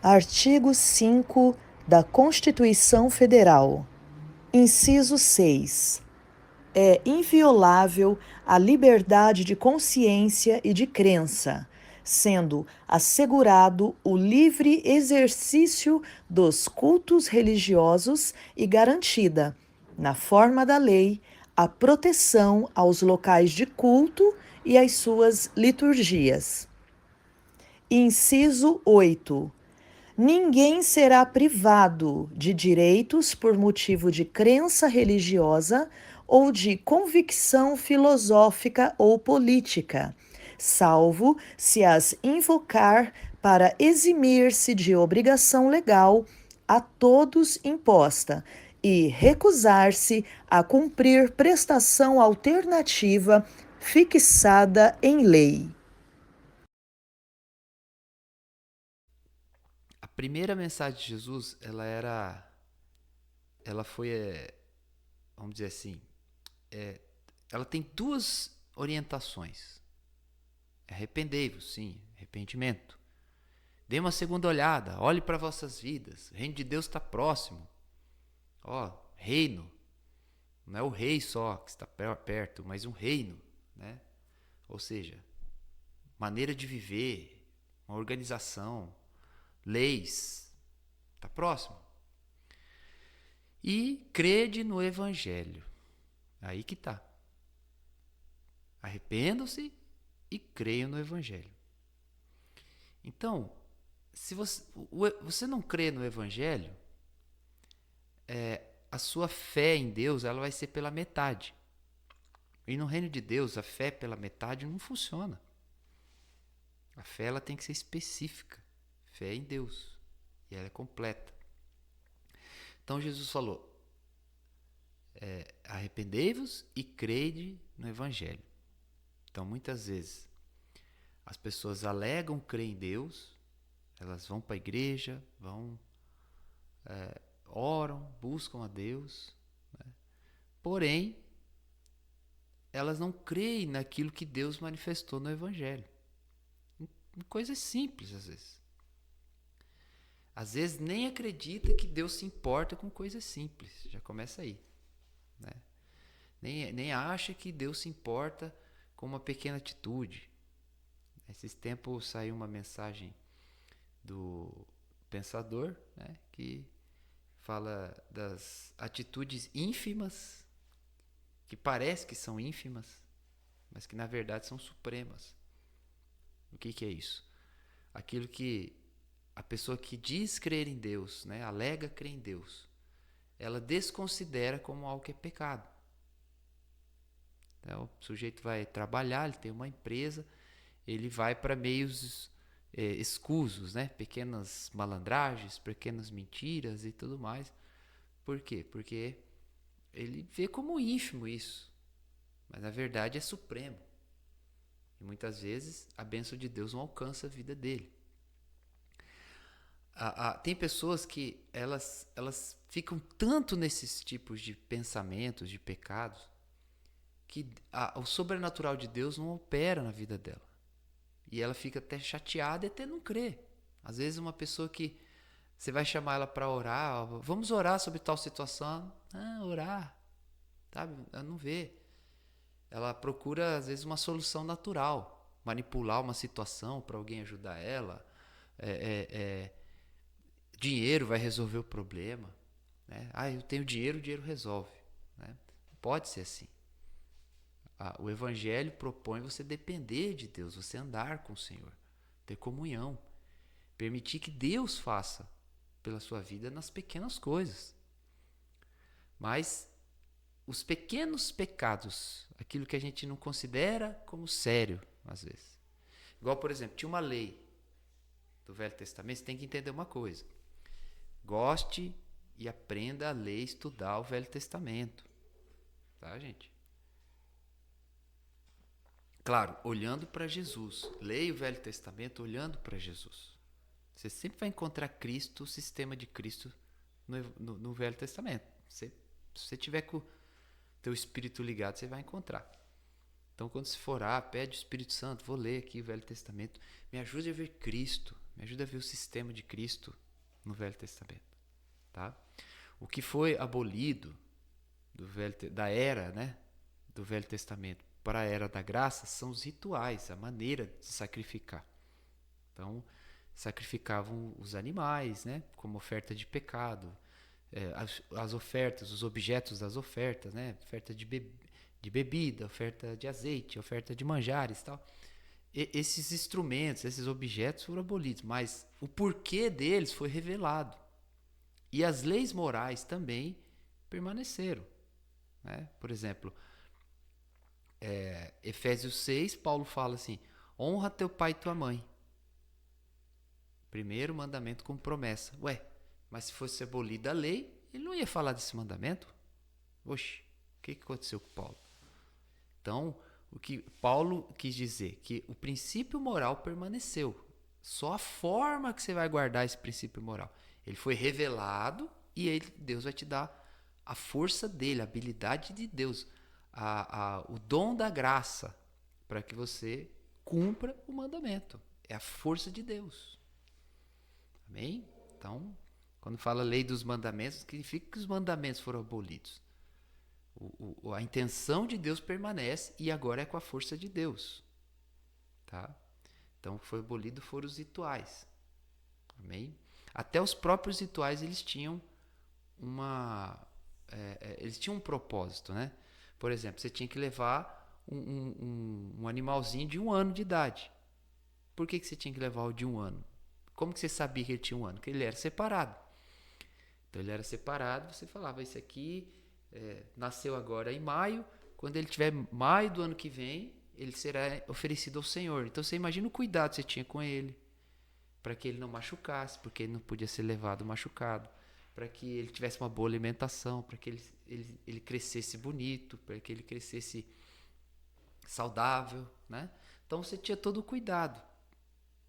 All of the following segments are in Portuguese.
Artigo 5 da Constituição Federal. Inciso 6. É inviolável a liberdade de consciência e de crença, sendo assegurado o livre exercício dos cultos religiosos e garantida, na forma da lei, a proteção aos locais de culto e às suas liturgias. Inciso 8. Ninguém será privado de direitos por motivo de crença religiosa ou de convicção filosófica ou política, salvo se as invocar para eximir-se de obrigação legal a todos imposta e recusar-se a cumprir prestação alternativa fixada em lei. A primeira mensagem de Jesus, ela foi, vamos dizer assim, ela tem duas orientações. Arrependei-vos, sim, arrependimento. Dê uma segunda olhada, olhe para vossas vidas. O reino de Deus está próximo. Ó, reino. Não é o rei só que está perto, mas um reino, né? Ou seja, maneira de viver, uma organização, leis. Está próximo. E crede no evangelho. Aí que tá. Arrependam-se e creiam no evangelho. Então, se você não crê no evangelho, a sua fé em Deus ela vai ser pela metade. E no reino de Deus, a fé pela metade não funciona. A fé ela tem que ser específica. Fé em Deus. E ela é completa. Então Jesus falou: arrependei-vos e crede no evangelho. Então, muitas vezes, as pessoas alegam crer em Deus, elas vão para a igreja, oram, buscam a Deus, né? Porém, elas não creem naquilo que Deus manifestou no Evangelho. Em coisas simples, às vezes. Às vezes nem acredita que Deus se importa com coisas simples. Já começa aí. Né? Nem acha que Deus se importa com uma pequena atitude. Esses tempos saiu uma mensagem do Pensador, né, que fala das atitudes ínfimas, que parece que são ínfimas, mas que na verdade são supremas. O que é isso? Aquilo que a pessoa que diz crer em Deus, né, alega crer em Deus, ela desconsidera como algo que é pecado. Então, o sujeito vai trabalhar, ele tem uma empresa, ele vai para meios escusos, né? Pequenas malandragens, pequenas mentiras e tudo mais. Por quê? Porque ele vê como ínfimo isso, mas na verdade é supremo. E muitas vezes a bênção de Deus não alcança a vida dele. Tem pessoas que elas ficam tanto nesses tipos de pensamentos, de pecados, que o sobrenatural de Deus não opera na vida dela. E ela fica até chateada e até não crê. Às vezes uma pessoa que você vai chamar ela para orar, vamos orar sobre tal situação. Ah, orar, sabe? Ela não vê. Ela procura às vezes uma solução natural, manipular uma situação para alguém ajudar ela. É, é, é, dinheiro vai resolver o problema, né? Ah, eu tenho dinheiro, o dinheiro resolve, né? Pode ser assim. O Evangelho propõe você depender de Deus, você andar com o Senhor, ter comunhão, permitir que Deus faça pela sua vida nas pequenas coisas. Mas os pequenos pecados, aquilo que a gente não considera como sério, às vezes. Igual, por exemplo, tinha uma lei do Velho Testamento, você tem que entender uma coisa. Goste e aprenda a ler e estudar o Velho Testamento. Tá, gente? Claro, olhando para Jesus. Leia o Velho Testamento olhando para Jesus. Você sempre vai encontrar Cristo, o sistema de Cristo no Velho Testamento. Se você tiver com o teu espírito ligado, você vai encontrar. Então, quando você for pede o Espírito Santo, vou ler aqui o Velho Testamento. Me ajude a ver Cristo. Me ajuda a ver o sistema de Cristo no Velho Testamento, tá? O que foi abolido da era, né, do Velho Testamento para a era da graça são os rituais, a maneira de sacrificar. Então, sacrificavam os animais, né, como oferta de pecado, as ofertas, os objetos das ofertas, né, oferta de bebida, oferta de azeite, oferta de manjares e tal. Esses instrumentos, esses objetos foram abolidos, mas o porquê deles foi revelado. E as leis morais também permaneceram, né? Por exemplo, Efésios 6, Paulo fala assim: honra teu pai e tua mãe. Primeiro mandamento com promessa. Ué, mas se fosse abolida a lei, ele não ia falar desse mandamento? Oxe, o que aconteceu com Paulo? Então, o que Paulo quis dizer? Que o princípio moral permaneceu. Só a forma que você vai guardar esse princípio moral. Ele foi revelado e Deus vai te dar a força dele, a habilidade de Deus, o dom da graça para que você cumpra o mandamento. É a força de Deus. Amém? Então, quando fala lei dos mandamentos, significa que os mandamentos foram abolidos. A intenção de Deus permanece e agora é com a força de Deus. Tá? Então, o que foi abolido foram os rituais. Amém? Até os próprios rituais eles tinham eles tinham um propósito, né? Por exemplo, você tinha que levar um animalzinho de 1 ano de idade. Por que você tinha que levar o de 1 ano? Como que você sabia que ele tinha 1 ano? Porque ele era separado. Então ele era separado, você falava, esse aqui nasceu agora em maio, quando ele tiver maio do ano que vem, ele será oferecido ao Senhor. Então você imagina o cuidado que você tinha com ele, para que ele não machucasse, porque ele não podia ser levado machucado, para que ele tivesse uma boa alimentação, para que ele crescesse bonito, para que ele crescesse saudável, né? Então você tinha todo o cuidado.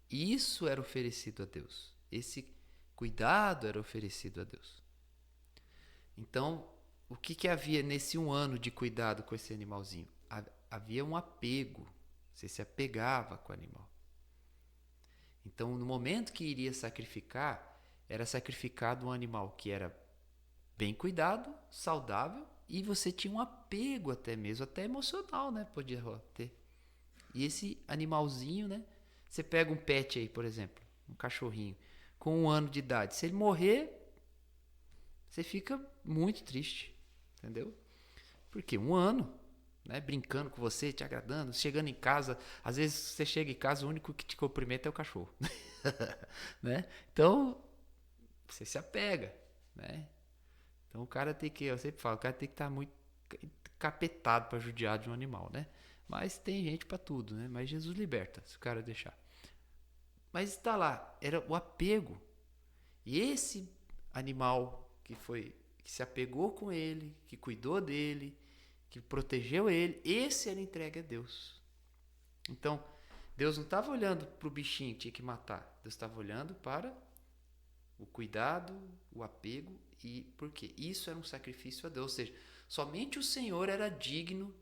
Isso era oferecido a Deus. Esse cuidado era oferecido a Deus. Então, o que havia nesse 1 ano de cuidado com esse animalzinho? Havia um apego. Você se apegava com o animal. Então, no momento que iria sacrificar, era sacrificado um animal que era bem cuidado, saudável, e você tinha um apego até mesmo, até emocional, né? Podia ter. E esse animalzinho, né? Você pega um pet aí, por exemplo, um cachorrinho, com 1 ano de idade. Se ele morrer, você fica muito triste, entendeu? Porque 1 ano, né? Brincando com você, te agradando, chegando em casa. Às vezes você chega em casa, o único que te cumprimenta é o cachorro. Né? Então, você se apega, né? Então o cara tem que, eu sempre falo, o cara tem que estar muito capetado para judiar de um animal, né? Mas tem gente para tudo, né? Mas Jesus liberta, se o cara deixar. Mas está lá, era o apego. E esse animal que se apegou com ele, que cuidou dele, que protegeu ele, esse era entregue a Deus. Então, Deus não estava olhando para o bichinho que tinha que matar. Deus estava olhando para o cuidado, o apego, e por quê? Isso era um sacrifício a Deus. Ou seja, somente o Senhor era digno.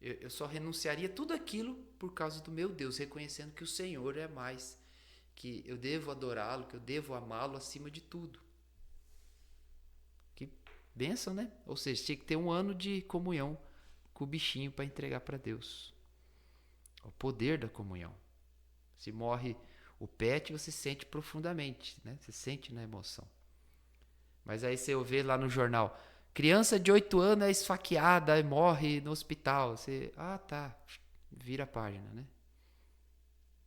Eu só renunciaria tudo aquilo por causa do meu Deus, reconhecendo que o Senhor é mais, que eu devo adorá-lo, que eu devo amá-lo acima de tudo. Que bênção, né? Ou seja, tinha que ter 1 ano de comunhão com o bichinho para entregar para Deus. O poder da comunhão. Se morre o pet, você sente profundamente, né? Você sente na emoção. Mas aí você vê lá no jornal, criança de 8 anos é esfaqueada e morre no hospital. Você, tá, vira a página, né?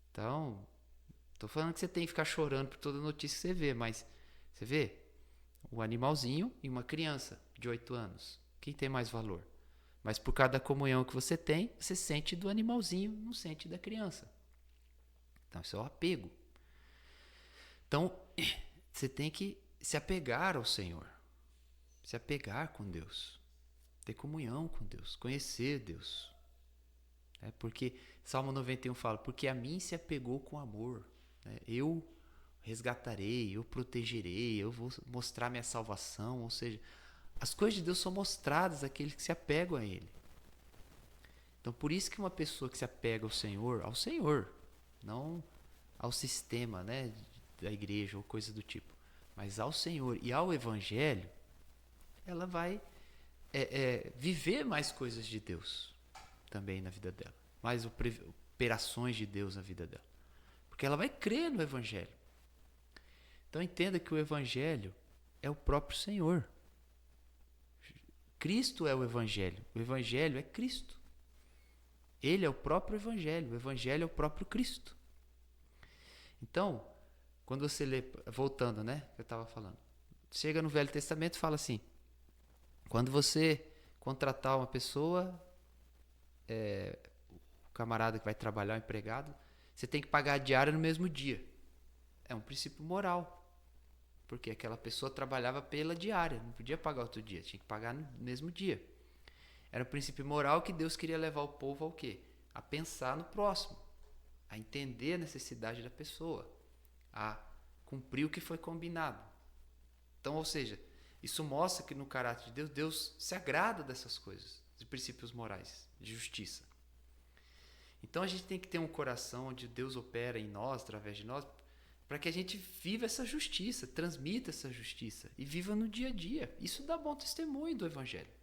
Então, tô falando que você tem que ficar chorando por toda notícia que você vê, mas você vê o animalzinho e uma criança de 8 anos. Quem tem mais valor? Mas por causa da comunhão que você tem, você sente do animalzinho, não sente da criança. Então, isso é o apego. Então, você tem que se apegar ao Senhor. Se apegar com Deus. Ter comunhão com Deus. Conhecer Deus. Porque Salmo 91 fala, porque a mim se apegou com amor. Eu resgatarei, eu protegerei, eu vou mostrar minha salvação. Ou seja, as coisas de Deus são mostradas àqueles que se apegam a Ele. Então, por isso que uma pessoa que se apega ao Senhor, não ao sistema, né, da igreja ou coisa do tipo, mas ao Senhor e ao Evangelho, ela vai viver mais coisas de Deus também na vida dela, mais operações de Deus na vida dela, porque ela vai crer no Evangelho. Então entenda que o Evangelho é o próprio Senhor. Cristo é o Evangelho é Cristo. Ele é o próprio Evangelho, o Evangelho é o próprio Cristo. Então, quando você lê, voltando, né, que eu estava falando, chega no Velho Testamento e fala assim, quando você contratar uma pessoa, o camarada que vai trabalhar, o empregado, você tem que pagar a diária no mesmo dia. É um princípio moral, porque aquela pessoa trabalhava pela diária, não podia pagar outro dia, tinha que pagar no mesmo dia. Era um princípio moral que Deus queria levar o povo ao quê? A pensar no próximo, a entender a necessidade da pessoa, a cumprir o que foi combinado. Então, ou seja, isso mostra que no caráter de Deus, Deus se agrada dessas coisas, de princípios morais, de justiça. Então a gente tem que ter um coração onde Deus opera em nós, através de nós, para que a gente viva essa justiça, transmita essa justiça e viva no dia a dia. Isso dá bom testemunho do Evangelho.